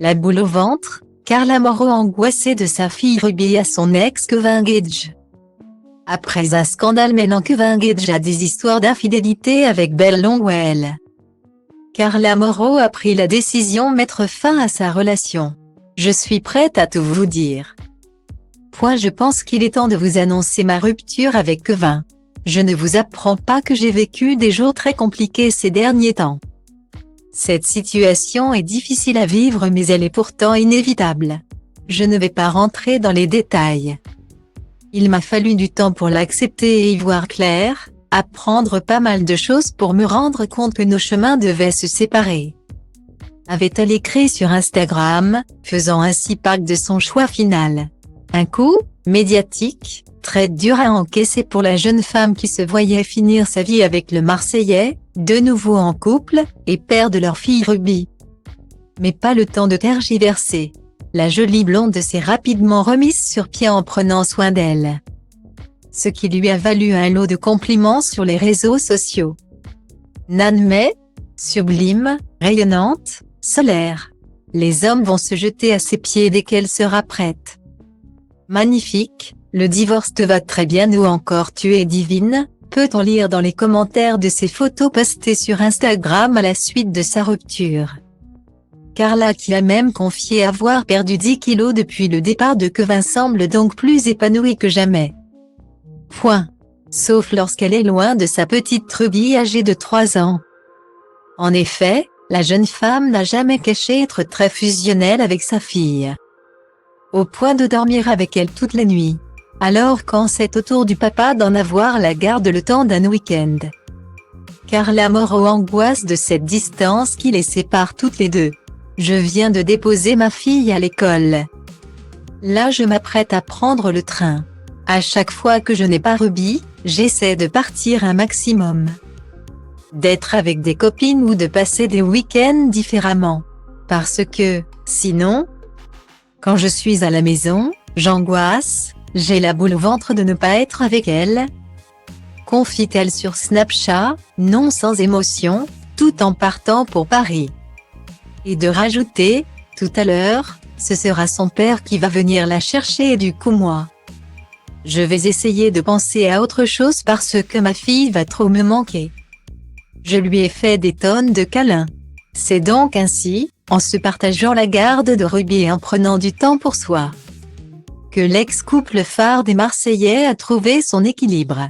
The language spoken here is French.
La boule au ventre, Carla Moreau angoissée de sa fille Ruby à son ex Kevin Gage. Après un scandale mêlant Kevin Gage à des histoires d'infidélité avec Belle Longwell, Carla Moreau a pris la décision de mettre fin à sa relation. Je suis prête à tout vous dire. Je pense qu'il est temps de vous annoncer ma rupture avec Kevin. Je ne vous apprends pas que j'ai vécu des jours très compliqués ces derniers temps. Cette situation est difficile à vivre mais elle est pourtant inévitable. Je ne vais pas rentrer dans les détails. Il m'a fallu du temps pour l'accepter et y voir clair, apprendre pas mal de choses pour me rendre compte que nos chemins devaient se séparer. Avait-elle écrit sur Instagram, faisant ainsi part de son choix final. Un coup médiatique, très dur à encaisser pour la jeune femme qui se voyait finir sa vie avec le Marseillais, de nouveau en couple, et père de leur fille Ruby. Mais pas le temps de tergiverser. La jolie blonde s'est rapidement remise sur pied en prenant soin d'elle. Ce qui lui a valu un lot de compliments sur les réseaux sociaux. Nan mais, sublime, rayonnante, solaire. Les hommes vont se jeter à ses pieds dès qu'elle sera prête. Magnifique, le divorce te va très bien ou encore tu es divine, peut-on lire dans les commentaires de ses photos postées sur Instagram à la suite de sa rupture. Carla qui a même confié avoir perdu 10 kilos depuis le départ de Kevin semble donc plus épanouie que jamais. Sauf lorsqu'elle est loin de sa petite Ruby âgée de 3 ans. En effet, la jeune femme n'a jamais caché être très fusionnelle avec sa fille. Au point de dormir avec elle toutes les nuits. Alors quand c'est au tour du papa d'en avoir la garde le temps d'un week-end. Carla Moreau angoisse de cette distance qui les sépare toutes les deux. Je viens de déposer ma fille à l'école. Là je m'apprête à prendre le train. À chaque fois que je n'ai pas Ruby, j'essaie de partir un maximum. D'être avec des copines ou de passer des week-ends différemment. Parce que, sinon, quand je suis à la maison, j'angoisse, j'ai la boule au ventre de ne pas être avec elle. Confie-t-elle sur Snapchat, non sans émotion, tout en partant pour Paris. Et de rajouter, tout à l'heure, ce sera son père qui va venir la chercher et du coup moi. Je vais essayer de penser à autre chose parce que ma fille va trop me manquer. Je lui ai fait des tonnes de câlins. C'est donc ainsi, en se partageant la garde de Ruby et en prenant du temps pour soi, que l'ex-couple phare des Marseillais a trouvé son équilibre.